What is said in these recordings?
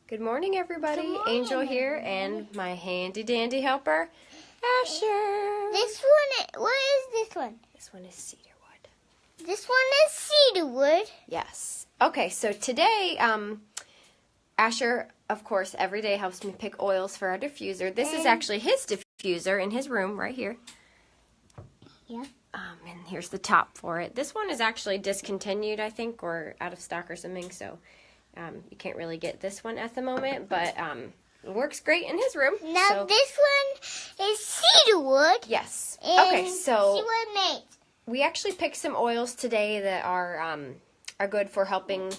Good morning, everybody. Good morning, Angel here, and my handy-dandy helper, Asher. This one, what is this one? This one is cedarwood. This one is cedarwood. Yes. Okay, so today, Asher, of course, every day helps me pick oils for our diffuser. This is actually his diffuser in his room right here. Yeah. And here's the top for it. This one is actually discontinued, I think, or out of stock or something, so you can't really get this one at the moment, but it works great in his room. Now this one is cedarwood. Yes. Okay, so see what it makes. we actually picked some oils today that are good for helping. And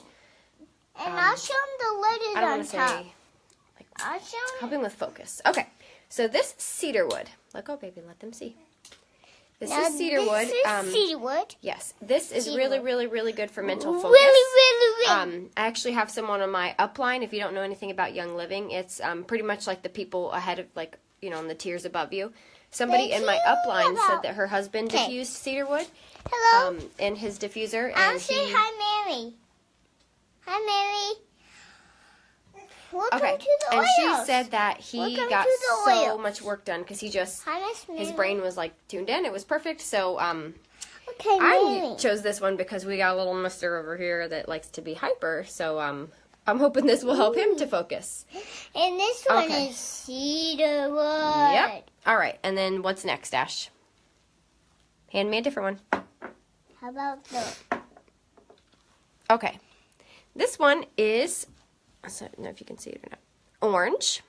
I'll show them the lid is I don't on want to top. say I'll show them. helping with focus. Okay, so this cedarwood. Let go, baby. Let them see. This Now, is cedarwood. This is cedarwood. Yes, this is really, really, really good for mental focus. Really. I actually have someone on my upline. If you don't know anything about Young Living, it's pretty much like the people ahead of, like, you know, in the tiers above you. Somebody in my upline said that her husband diffused cedarwood. Hello. In his diffuser, I'll and say hi, Mary. Hi, Mary. Welcome to the and oils. she said that he Welcome got to the so oils. much work done because he just Hi, Miss Mary. his brain was like tuned in. It was perfect. So Okay, I Mary. chose this one because we got a little mister over here that likes to be hyper. So I'm hoping this will help him to focus. And this one Okay. is cedarwood. Yep. All right. And then what's next, Ash? Hand me a different one. How about the? Okay. This one is, I don't know if you can see it or not, orange.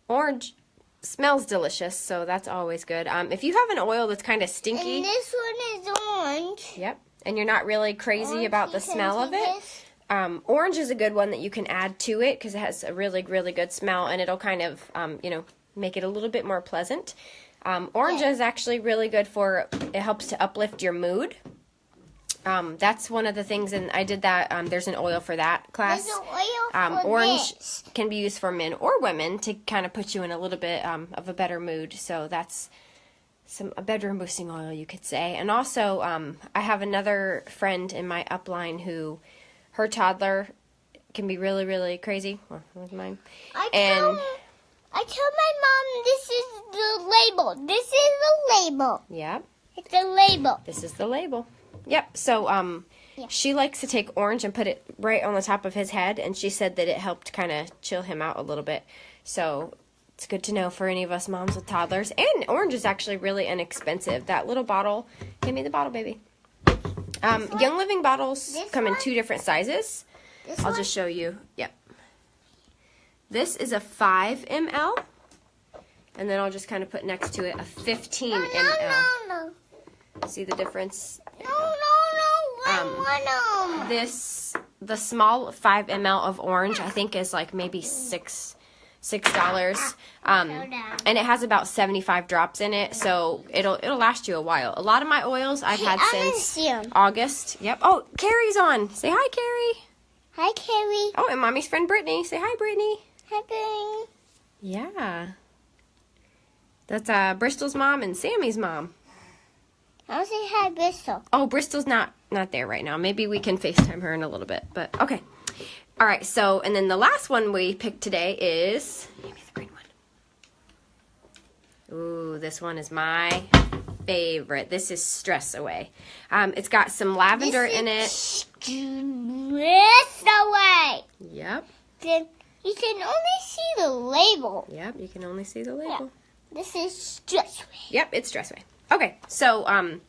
Orange smells delicious, so that's always good. If you have an oil that's kind of stinky, And this one is orange. yep, and you're not really crazy Orange, about the you can smell of see it, this. orange is a good one that you can add to it because it has a really, really good smell, and it'll kind of, make it a little bit more pleasant. Orange is actually really good for, it helps to uplift your mood. That's one of the things, and I did that. There's an oil for that class. There's an oil for Orange this. can be used for men or women to kind of put you in a little bit of a better mood. So that's a bedroom boosting oil, you could say. And also, I have another friend in my upline who, her toddler can be really, really crazy. Well, with mine. I tell my mom this is the label. This is the label. Yep. It's a label. This is the label. Yep. So, she likes to take orange and put it right on the top of his head, and she said that it helped kind of chill him out a little bit. So, it's good to know for any of us moms with toddlers. And orange is actually really inexpensive. That little bottle, give me the bottle, baby. Young Living bottles come in 2 different sizes. I'll just show you. Yep. This is a 5 ml, and then I'll just kind of put next to it a 15 ml. No. See the difference? No. I want them. The small 5 ml of orange, I think, is like maybe $6. And it has about 75 drops in it, so it'll last you a while. A lot of my oils I've had since August. Yep. Oh, Carrie's on. Say hi, Carrie. Hi, Carrie. Oh, and Mommy's friend Brittany. Say hi, Brittany. Hi, Brittany. Yeah. That's Bristol's mom and Sammy's mom. I'll say hi, Bristol. Oh, Bristol's not there right now. Maybe we can FaceTime her in a little bit, but okay. All right, so, and then the last one we picked today is, give me the green one. Ooh, this one is my favorite. This is Stress Away. It's got some lavender in it. Stress Away. Yep. Then you can only see the label. Yep, you can only see the label. This is Stress Away. Yep, it's Stress Away. Okay, so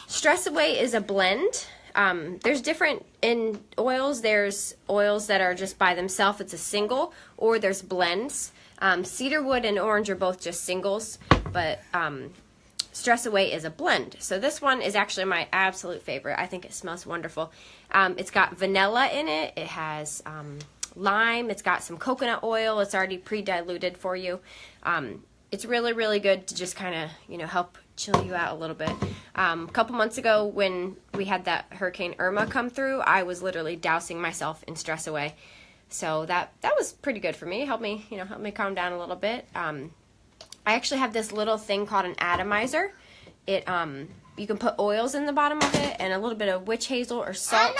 Stress Away is a blend. There's different in oils. There's oils that are just by themselves. It's a single, or there's blends. Cedarwood and orange are both just singles, but Stress Away is a blend. So this one is actually my absolute favorite. I think it smells wonderful. It's got vanilla in it. It has lime. It's got some coconut oil. It's already pre-diluted for you. It's really, really good to just kind of, help chill you out a little bit. A couple months ago when we had that Hurricane Irma come through, I was literally dousing myself in Stress Away. So that was pretty good for me. It helped me calm down a little bit. I actually have this little thing called an atomizer. It you can put oils in the bottom of it and a little bit of witch hazel or salt,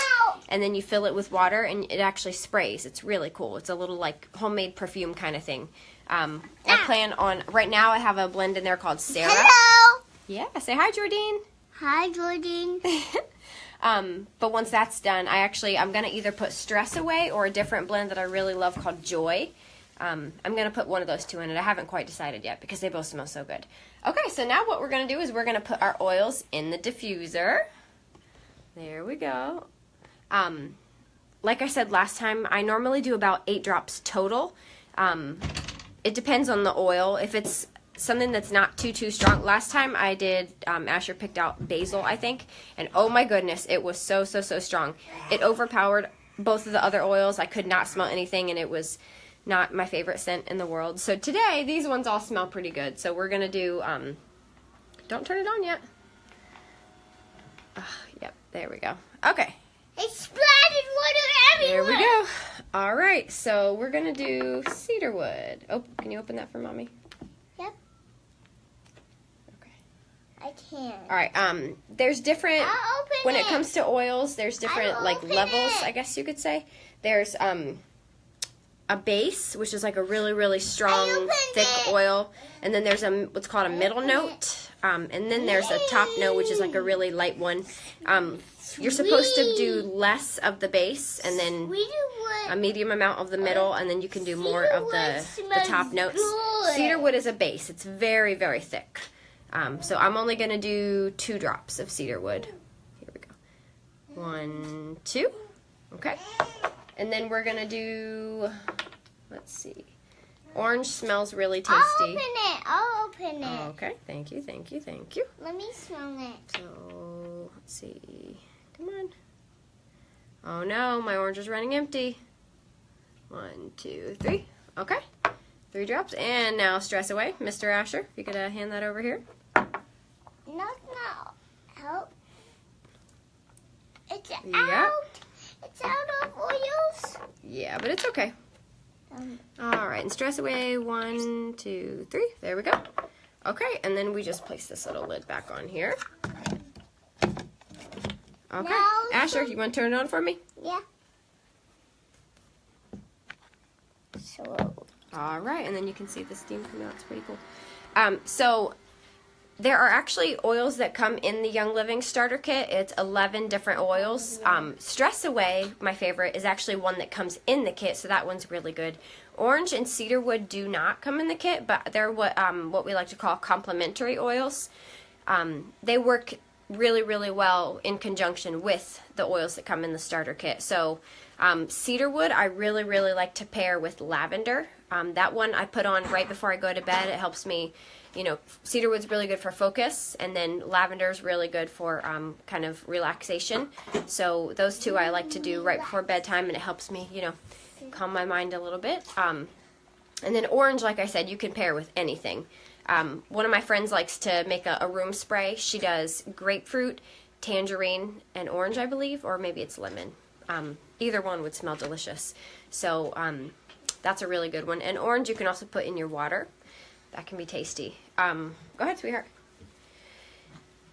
and then you fill it with water, and it actually sprays. It's really cool. It's a little like homemade perfume kind of thing. I plan on, right now I have a blend in there called Sarah. Hello. Yeah, say hi, Jordine. Hi, Jordan. But once that's done, I'm going to either put Stress Away or a different blend that I really love called Joy. I'm going to put one of those two in it. I haven't quite decided yet because they both smell so good. Okay, so now what we're going to do is we're going to put our oils in the diffuser. There we go. Like I said last time, I normally do about 8 drops total. It depends on the oil. If it's something that's not too strong. Last time I did, Asher picked out basil, I think, and oh my goodness, it was so strong. It overpowered both of the other oils. I could not smell anything, and it was not my favorite scent in the world. So today, these ones all smell pretty good. So we're gonna do, don't turn it on yet. Yep, there we go. Okay. It splattered water everywhere. There we go. All right, so we're gonna do cedarwood. Oh, can you open that for Mommy? Yep. Okay. I can. All right. There's different. I'll open when it. it comes to oils, there's different I'll like open levels, it. I guess you could say. There's a base, which is like a really strong, opened thick it. oil, and then there's what's called a middle note, and then there's a top note, which is like a really light one. You're supposed to do less of the base, and then a medium amount of the middle, and then you can do more of the top notes. Good. Cedarwood is a base. It's very thick. So I'm only going to do 2 drops of cedarwood. Here we go. 1, 2. Okay. And then we're going to do, let's see. Orange smells really tasty. I'll open it. Okay. Thank you. Let me smell it. So, let's see. Come on. Oh no, my orange is running empty. 1, 2, 3. Okay. 3 drops. And now Stress Away. Mr. Asher, if you could hand that over here. No. Help. It's Yep. out. It's out of oils. Yeah, but it's okay. All right, and Stress Away. 1, 2, 3. There we go. Okay, and then we just place this little lid back on here. Okay. Now, Asher, you want to turn it on for me? Yeah. So. All right, and then you can see the steam coming out. It's pretty cool. So there are actually oils that come in the Young Living starter kit. It's 11 different oils. Stress Away, my favorite, is actually one that comes in the kit, so that one's really good. Orange and cedarwood do not come in the kit, but they're what we like to call complementary oils. They work really well in conjunction with the oils that come in the starter kit. So cedarwood I really like to pair with lavender. That one I put on right before I go to bed. It helps me, cedarwood's really good for focus, and then lavender's really good for kind of relaxation. So those two I like to do right before bedtime, and it helps me, calm my mind a little bit. And then orange, like I said, you can pair with anything. One of my friends likes to make a room spray. She does grapefruit, tangerine, and orange, I believe, or maybe it's lemon. Either one would smell delicious. So that's a really good one. And orange you can also put in your water. That can be tasty. Go ahead, sweetheart.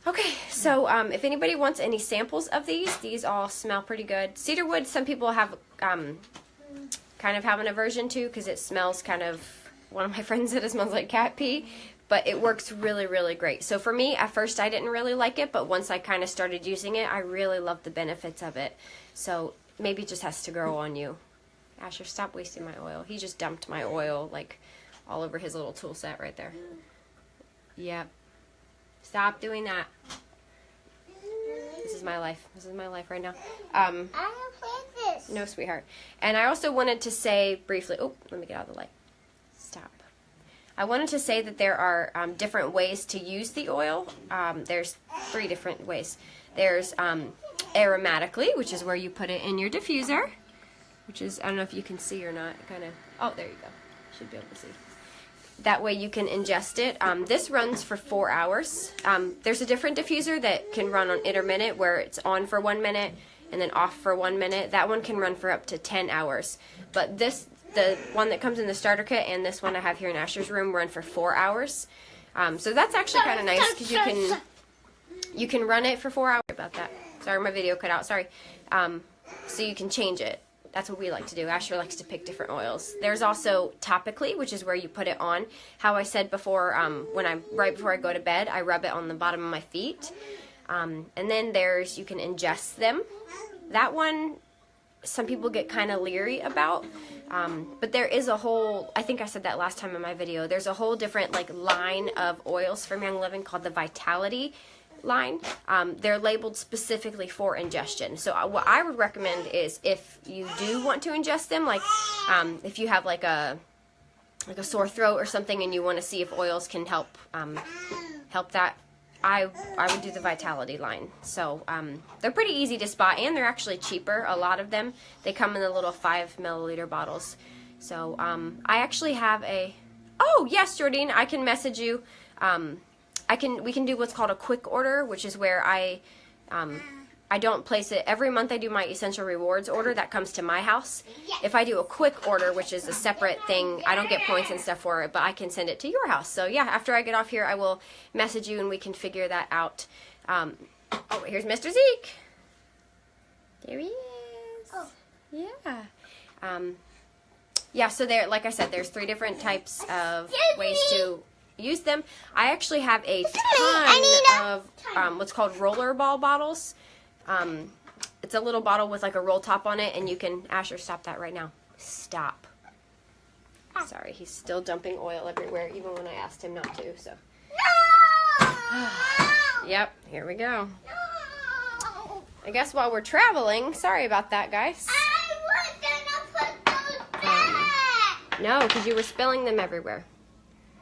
Okay, so if anybody wants any samples of these all smell pretty good. Cedarwood, some people have kind of have an aversion to because it smells kind of, one of my friends said it smells like cat pee, but it works really great. So for me, at first I didn't really like it, but once I kind of started using it, I really loved the benefits of it. So maybe it just has to grow on you. Asher, stop wasting my oil. He just dumped my oil like all over his little tool set right there. Yep. Stop doing that. This is my life. This is my life right now. I don't play this. No, sweetheart. And I also wanted to say briefly, oh, let me get out of the light. Stop. I wanted to say that there are different ways to use the oil. There's 3 different ways. There's aromatically, which is where you put it in your diffuser, which is, I don't know if you can see or not, kind of, oh, there you go. Should be able to see. That way you can ingest it. This runs for 4 hours. There's a different diffuser that can run on intermittent, where it's on for 1 minute and then off for 1 minute. That one can run for up to 10 hours. But the one that comes in the starter kit and this one I have here in Asher's room run for 4 hours. So that's actually kind of nice because you can run it for 4 hours. About that. Sorry, my video cut out. Sorry. so you can change it. That's what we like to do. Asher likes to pick different oils. There's also topically, which is where you put it on. How I said before, right before I go to bed, I rub it on the bottom of my feet. And then there's, you can ingest them. That one, some people get kind of leery about. But there is a whole, I think I said that last time in my video, there's a whole different like line of oils from Young Living called the Vitality line. They're labeled specifically for ingestion. So what I would recommend is if you do want to ingest them, like if you have like a sore throat or something and you want to see if oils can help that, I would do the Vitality line. So they're pretty easy to spot, and they're actually cheaper. A lot of them, they come in the little 5 milliliter bottles. So I actually have a, oh yes, Jordine, I can message you. We can do what's called a quick order, which is where I don't place it. Every month I do my Essential Rewards order that comes to my house. If I do a quick order, which is a separate thing, I don't get points and stuff for it, but I can send it to your house. So yeah, after I get off here, I will message you and we can figure that out. Oh, here's Mr. Zeke. There he is. Oh. Yeah. Yeah, so there, like I said, there's 3 different types of ways to use them. I actually have a ton of what's called roller ball bottles. It's a little bottle with like a roll top on it, and you can, Asher, stop that right now. Stop. Sorry, he's still dumping oil everywhere, even when I asked him not to, so. No! Yep, here we go. No! I guess while we're traveling, sorry about that, guys. I was gonna put those back! No, because you were spilling them everywhere.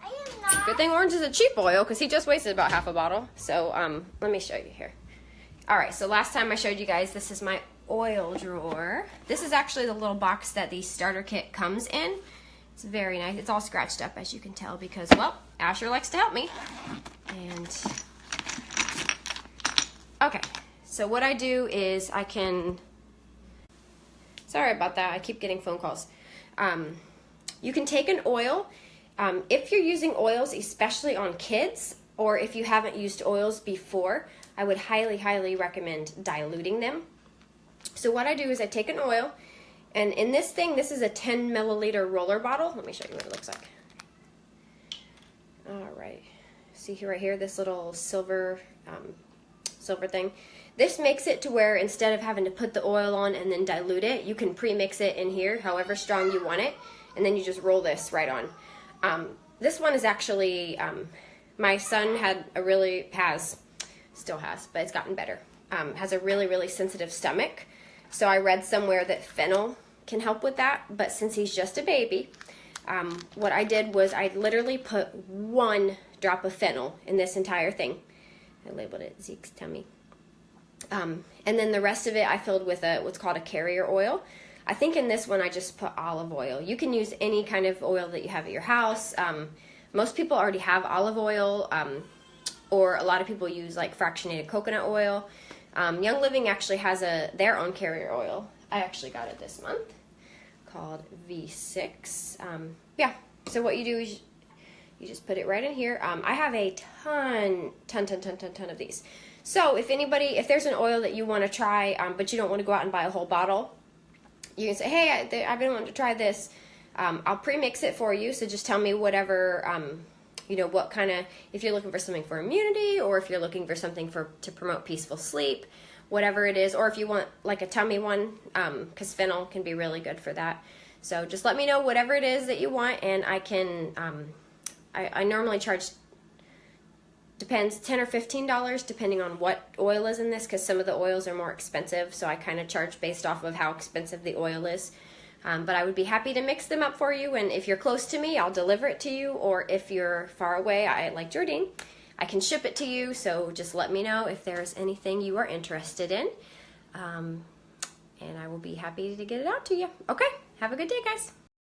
I am not. Good thing Orange is a cheap oil, because he just wasted about half a bottle. So, let me show you here. Alright, so last time I showed you guys, this is my oil drawer. This is actually the little box that the starter kit comes in. It's very nice. It's all scratched up, as you can tell, because, well, Asher likes to help me. And, okay, so what I do is I can, sorry about that, I keep getting phone calls. You can take an oil. If you're using oils, especially on kids, or if you haven't used oils before, I would highly, highly recommend diluting them. So what I do is I take an oil, and in this thing, this is a 10 milliliter roller bottle. Let me show you what it looks like. All right, see here, right here, this little silver thing. This makes it to where instead of having to put the oil on and then dilute it, you can pre-mix it in here, however strong you want it, and then you just roll this right on. This one is actually, my son still has, but it's gotten better, has a really, really sensitive stomach. So I read somewhere that fennel can help with that, but since he's just a baby, what I did was I literally put 1 drop of fennel in this entire thing. I labeled it Zeke's tummy. And then the rest of it I filled with what's called a carrier oil. I think in this one I just put olive oil. You can use any kind of oil that you have at your house. Most people already have olive oil, or a lot of people use like fractionated coconut oil. Young Living actually has their own carrier oil. I actually got it this month, called V6. Yeah, so what you do is you just put it right in here. I have a ton of these. So if there's an oil that you want to try, but you don't want to go out and buy a whole bottle, you can say, hey, I've been wanting to try this. I'll pre-mix it for you, so just tell me whatever, what kind of, if you're looking for something for immunity, or if you're looking for something to promote peaceful sleep, whatever it is, or if you want like a tummy one, because fennel can be really good for that. So just let me know whatever it is that you want, and I can, I normally charge, depends, $10 or $15 depending on what oil is in this, because some of the oils are more expensive, so I kind of charge based off of how expensive the oil is. But I would be happy to mix them up for you, and if you're close to me, I'll deliver it to you, or if you're far away, like Jordine, I can ship it to you, so just let me know if there's anything you are interested in, and I will be happy to get it out to you. Okay, have a good day, guys.